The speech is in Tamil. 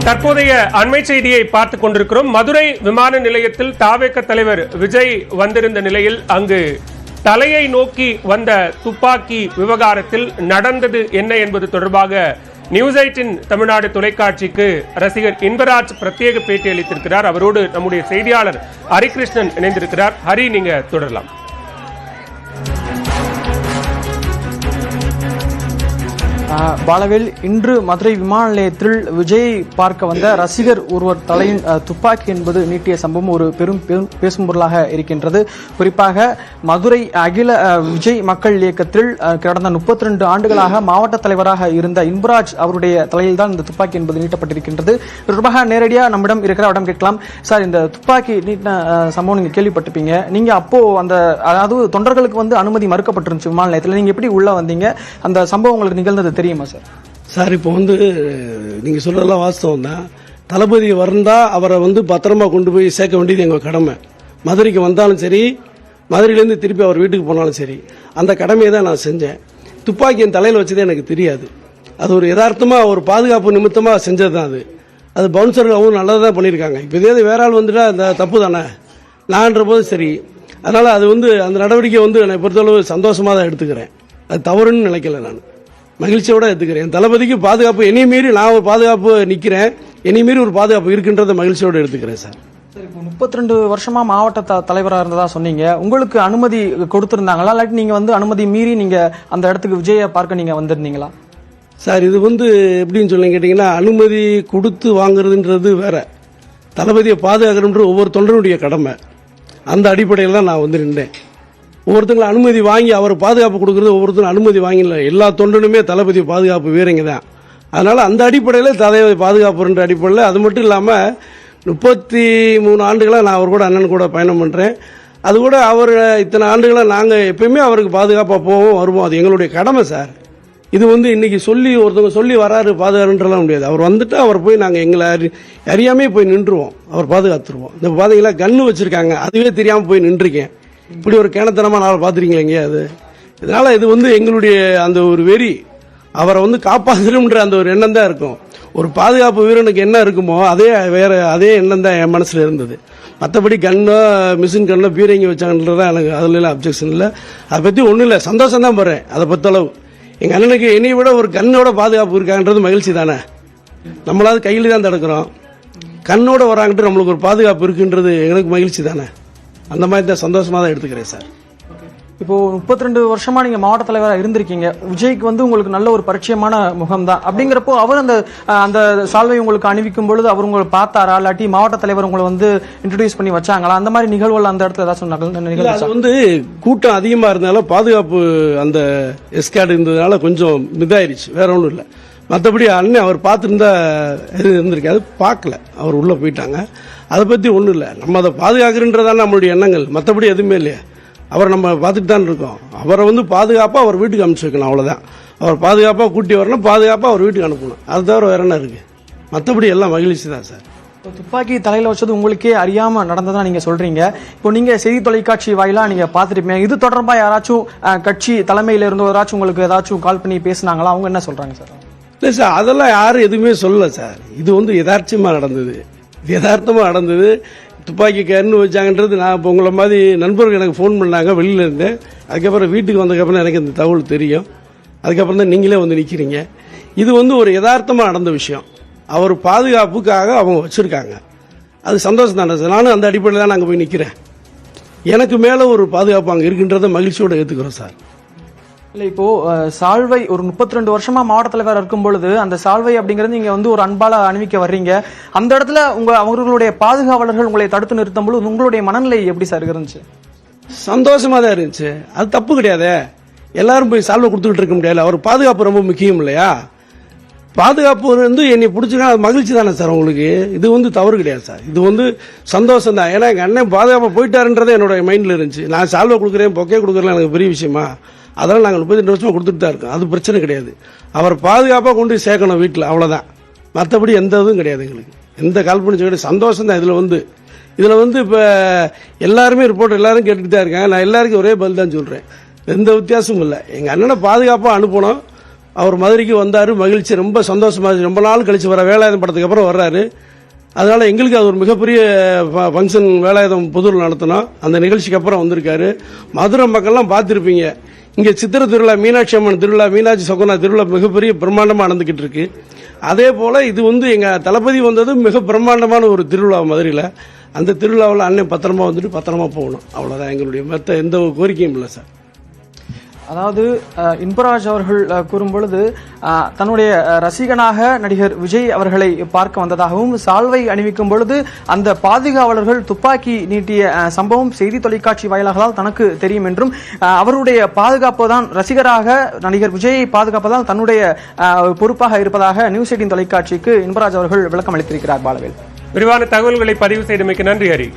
தற்போதைய அண்மை செய்தியை பார்த்துக் கொண்டிருக்கிறோம். மதுரை விமான நிலையத்தில் தாவேக தலைவர் விஜய் வந்திருந்த நிலையில் அங்கு தலையை நோக்கி வந்த துப்பாக்கி விவகாரத்தில் நடந்தது என்ன என்பது தொடர்பாக நியூஸ் 18 தமிழ்நாடு தொலைக்காட்சிக்கு ரசிகர் இன்பராஜ் பிரத்யேக பேட்டி அளித்திருக்கிறார். அவரோடு நம்முடைய செய்தியாளர் ஹரிகிருஷ்ணன் இணைந்திருக்கிறார். ஹரி, நீங்க தொடரலாம். பாலவேல், இன்று மதுரை விமான நிலையத்தில் விஜய் பார்க்க வந்த ரசிகர் ஒருவர் தலையின் துப்பாக்கி என்பது நீட்டிய சம்பவம் ஒரு பெரும் பேசும் பொருளாக இருக்கின்றது. குறிப்பாக மதுரை அகில விஜய் மக்கள் இயக்கத்தில் கடந்த 32 ஆண்டுகளாக மாவட்ட தலைவராக இருந்த இன்பராஜ் அவருடைய தலையில் தான் இந்த துப்பாக்கி என்பது நீட்டப்பட்டிருக்கின்றது. தொடர்பாக நேரடியாக நம்மிடம் இருக்கிற இடம் கேட்கலாம். சார், இந்த துப்பாக்கி நீட்டின சம்பவம் நீங்க கேள்விப்பட்டிருப்பீங்க. நீங்க அப்போ அதாவது தொண்டர்களுக்கு அனுமதி மறுக்கப்பட்டிருந்துச்சு விமான நிலையத்தில். நீங்க எப்படி உள்ள வந்தீங்க? அந்த சம்பவம் உங்களுக்கு நிகழ்ந்தது தெரியுமா சார்? சார், இப்போ நீங்கள் சொல்கிறதெல்லாம் வாஸ்தவம் தான். தளபதி வந்தால் அவரை பத்திரமா கொண்டு போய் சேர்க்க வேண்டியது எங்கள் கடமை. மதுரைக்கு வந்தாலும் சரி, மதுரையிலேருந்து திருப்பி அவர் வீட்டுக்கு போனாலும் சரி, அந்த கடமையை தான் நான் செஞ்சேன். துப்பாக்கி என் தலையில் வச்சதே எனக்கு தெரியாது. அது ஒரு யதார்த்தமாக ஒரு பாதுகாப்பு நிமித்தமாக செஞ்சது தான். அது பவுன்சர்கள் அவங்க நல்லதாக தான் பண்ணியிருக்காங்க. இப்போ இதே வேற ஆள் வந்துட்டா அந்த தப்பு தானே நான்ற போது சரி. அதனால் அது அந்த நடவடிக்கை என்னை பொறுத்தளவு சந்தோஷமாக தான் எடுத்துக்கிறேன். அது தவறுன்னு நினைக்கல, நான் மகிழ்ச்சியோட எடுத்துக்கிறேன். தளபதிக்கு பாதுகாப்பு என்னைய மீறி நான் ஒரு பாதுகாப்பு நிற்கிறேன், என்னைய மீறி ஒரு பாதுகாப்பு இருக்குன்றத மகிழ்ச்சியோட எடுத்துக்கிறேன் சார். இப்போ 32 வருஷமா மாவட்ட தலைவராக இருந்ததா சொன்னீங்க. உங்களுக்கு அனுமதி கொடுத்திருந்தாங்களா, இல்லாட்டி நீங்க அனுமதி மீறி நீங்க அந்த இடத்துக்கு விஜயை பார்க்க நீங்க வந்திருந்தீங்களா? சார், இது எப்படின்னு சொல்லி கேட்டீங்கன்னா, அனுமதி கொடுத்து வாங்குறதுன்றது வேற, தளபதியை பாதுகாக்கிறன்ற ஒவ்வொரு தொண்டனுடைய கடமை. அந்த அடிப்படையில் தான் நான் நின்றேன். ஒவ்வொருத்தங்களும் அனுமதி வாங்கி அவர் பாதுகாப்பு கொடுக்கறது ஒவ்வொருத்தரும் அனுமதி வாங்கல. எல்லா தொண்டனுமே தளபதி பாதுகாப்பு வீரங்க தான். அதனால அந்த அடிப்படையில் தளபதி பாதுகாப்புன்ற அடிப்படையில், அது மட்டும் இல்லாமல் 33 ஆண்டுகளாக நான் அவர் கூட அண்ணன் கூட பயணம் பண்ணுறேன். அது கூட அவர் இத்தனை ஆண்டுகளாக நாங்கள் எப்பயுமே அவருக்கு பாதுகாப்பாக போவோம் வருவோம். அது எங்களுடைய கடமை சார். இது இன்னைக்கு ஒருத்தவங்க சொல்லி வராரு பாதுகாப்புன்றலாம் முடியாது. அவர் வந்துட்டு அவர் போய் நாங்கள் எங்களை அறியாமே போய் நின்றுவோம், அவர் பாதுகாத்துருவோம். இந்த பாதைகள கன்று வச்சிருக்காங்க, அதுவே தெரியாமல் போய் நின்றுருக்கேன். இப்படி ஒரு கேணத்தனமா நாள் பார்த்துருக்கீங்களா எங்கேயாவது? இதனால இது எங்களுடைய அந்த ஒரு வெறி, அவரை காப்பாற்றணும்ன்ற அந்த ஒரு எண்ணம் தான் இருக்கும். ஒரு பாதுகாப்பு வீரனுக்கு என்ன இருக்குமோ அதே எண்ணம் தான் என் மனசுல இருந்தது. மற்றபடி கன்னோ மிஷின் கன்னோ பீரங்கி வச்சாங்கன்றதா எனக்கு அதுல அப்ஜெக்ஷன் இல்லை. அதை பற்றி ஒன்றும் இல்லை, சந்தோஷம் தான் போறேன். அதை பொறுத்தளவு எங்கள் அண்ணனுக்கு என்னை விட ஒரு கண்ணோட பாதுகாப்பு இருக்கான்றது மகிழ்ச்சி தானே. நம்மளாவது கையில் தான் தடுக்கிறோம், கண்ணோட வராங்கட்டு நம்மளுக்கு ஒரு பாதுகாப்பு இருக்குன்றது எங்களுக்கு மகிழ்ச்சி தானே. அந்த மாதிரி தான் சந்தோஷமாக தான் எடுத்துக்கிறேன் சார். இப்போ 32 வருஷமா நீங்க மாவட்ட தலைவராக இருந்திருக்கீங்க. விஜய்க்கு உங்களுக்கு நல்ல ஒரு பரிச்சயமான முகம் தான். அப்படிங்கிறப்போ அவர் அந்த சால்வை உங்களுக்கு அணிவிக்கும் பொழுது அவர் உங்களை பார்த்தாரா, இல்லாட்டி மாவட்ட தலைவர் உங்களை இன்ட்ரோடியூஸ் பண்ணி வச்சாங்களா? அந்த மாதிரி நிகழ்வுகள் அந்த இடத்துல ஏதாச்சும் கூட்டம் அதிகமா இருந்தாலும் பாதுகாப்பு அந்த எஸ்கார்டு இருந்ததுனால கொஞ்சம் இதாயிருச்சு, வேற ஒன்றும் இல்லை. மற்றபடி அண்ணன் அவர் பார்த்துருந்தா இருந்திருக்காது, பார்க்கல, அவர் உள்ள போயிட்டாங்க. அதை பற்றி ஒன்றும் இல்லை. நம்ம அதை பாதுகாக்கிறன்றதான நம்மளுடைய எண்ணங்கள், மற்றபடி எதுவுமே இல்லையா. அவரை நம்ம பார்த்துட்டு தான் இருக்கோம். அவரை பாதுகாப்பாக அவர் வீட்டுக்கு அனுப்பிச்சு வைக்கணும், அவ்வளோதான். அவர் பாதுகாப்பாக கூட்டி வரணும், பாதுகாப்பாக அவர் வீட்டுக்கு அனுப்பணும். அது தவிர வேற என்ன இருக்கு? மற்றபடி எல்லாம் மகிழ்ச்சி தான் சார். துப்பாக்கி தலையில் வச்சது உங்களுக்கே அறியாம நடந்ததா நீங்க சொல்றீங்க. இப்போ நீங்க செய்தி தொலைக்காட்சி வாயிலா நீங்க பார்த்துருப்பீங்க. இது தொடர்பாக யாராச்சும் கட்சி தலைமையில இருந்து யாராச்சும் உங்களுக்கு ஏதாச்சும் கால் பண்ணி பேசினாங்களா? அவங்க என்ன சொல்றாங்க சார்? இல்லை சார், அதெல்லாம் யாரும் எதுவுமே சொல்லல சார். இது யதார்த்தமாக நடந்தது, யதார்த்தமாக நடந்தது. துப்பாக்கி கண்ணு வச்சாங்கன்றது நான் இப்போ உங்களை மாதிரி நண்பர்கள் எனக்கு ஃபோன் பண்ணாங்க வெளியில இருந்து. அதுக்கப்புறம் வீட்டுக்கு வந்ததுக்கப்புறம் எனக்கு இந்த தகவல் தெரியும். அதுக்கப்புறம் தான் நீங்களே நிற்கிறீங்க. இது ஒரு யதார்த்தமாக நடந்த விஷயம். அவர் பாதுகாப்புக்காக அவங்க வச்சிருக்காங்க, அது சந்தோஷம் தானே சார். நானும் அந்த அடிப்படையில் தான் அங்கே போய் நிற்கிறேன். எனக்கு மேலே ஒரு பாதுகாப்பு அங்கே இருக்குன்றதை மகிழ்ச்சியோடு ஏற்றுக்கிறோம் சார். இல்லை, இப்போ சால்வை ஒரு 32 வருஷமா மாவட்ட தலைவர் இருக்கும் பொழுது அந்த சால்வை அப்படிங்கிறது நீங்க ஒரு அன்பால அணிவிக்க வர்றீங்க. அந்த இடத்துல அவர்களுடைய பாதுகாவலர்கள் உங்களை தடுத்து நிறுத்தும் பொழுது உங்களுடைய மனநிலை எப்படி சார் இருந்துச்சு? சந்தோஷமா தான் இருந்துச்சு. அது தப்பு கிடையாது. எல்லாரும் போய் சால்வை கொடுத்துக்கிட்டு இருக்க முடியாது. அவர் பாதுகாப்பு ரொம்ப முக்கியம் இல்லையா? பாதுகாப்பு என்னை பிடிச்சிருக்கா, அது மகிழ்ச்சி தானே சார் உங்களுக்கு. இது தவறு கிடையாது சார். இது சந்தோஷம் தான். ஏன்னா எங்கள் அண்ணன் பாதுகாப்பாக போயிட்டாருன்றதே என்னோட மைண்டில் இருந்துச்சு. நான் சால்வை கொடுக்குறேன், பொக்கே கொடுக்குறேன், எனக்கு பெரிய விஷயமா? அதெல்லாம் நாங்கள் 32 வருஷமாக கொடுத்துட்டு தான் இருக்கோம். அது பிரச்சனை கிடையாது. அவர் பாதுகாப்பாக கொண்டு சேர்க்கணும் வீட்டில், அவ்வளோதான். மற்றபடி எந்த இதுவும் கிடையாது எங்களுக்கு. எந்த கால் பண்ணி கிடையாது. சந்தோஷம் தான். இதில் இப்போ எல்லாருமே ரிப்போர்ட் எல்லாரும் கேட்டுட்டு தான் இருக்காங்க. நான் எல்லாருக்கும் ஒரே பதில் தான் சொல்கிறேன். எந்த வித்தியாசமும் இல்லை. எங்கள் அண்ணனை பாதுகாப்பாக அனுப்பணும், அவர் மதுரைக்கு வந்தார், மகிழ்ச்சி, ரொம்ப சந்தோஷமா இருந்துச்சு. ரொம்ப நாள் கழிச்சு வர வேலாயுதம் படத்துக்கு அப்புறம் வர்றாரு. அதனால எங்களுக்கு அது ஒரு மிகப்பெரிய ஃபங்க்ஷன். வேலாயுதம் புதூர் நடத்தினோம், அந்த நிகழ்ச்சிக்கு அப்புறம் வந்திருக்காரு. மதுரை மக்கள்லாம் பார்த்துருப்பீங்க, இங்கே சித்திரை திருவிழா, மீனாட்சி அம்மன் திருவிழா, மீனாட்சி சொக்கனா திருவிழா மிகப்பெரிய பிரம்மாண்டமாக நடந்துக்கிட்டு இருக்கு. அதே போல் இது எங்கள் தளபதி வந்தது மிக பிரம்மாண்டமான ஒரு திருவிழா மதுரையில். அந்த திருவிழாவில் அண்ணன் பத்திரமா வந்துட்டு பத்திரமா போகணும், அவ்வளோதான் எங்களுடைய மற்ற எந்த கோரிக்கையும் இல்லை சார். அதாவது இன்பராஜ் அவர்கள் கூறும் பொழுது தன்னுடைய ரசிகனாக நடிகர் விஜய் அவர்களை பார்க்க வந்ததாகவும், சால்வை அணிவிக்கும் பொழுது அந்த பாதுகாவலர்கள் துப்பாக்கி நீட்டிய சம்பவம் செய்தி தொலைக்காட்சி வாயிலாக தனக்கு தெரியும் என்றும், அவருடைய பாதுகாப்பு தான், ரசிகராக நடிகர் விஜயை பாதுகாப்பதால் தன்னுடைய பொறுப்பாக இருப்பதாக நியூஸ் 18 தொலைக்காட்சிக்கு இன்பராஜ் அவர்கள் விளக்கம் அளித்திருக்கிறார். பாலவேல், விரிவான தகவல்களை பதிவு செய்தமைக்கு நன்றி ஹரி.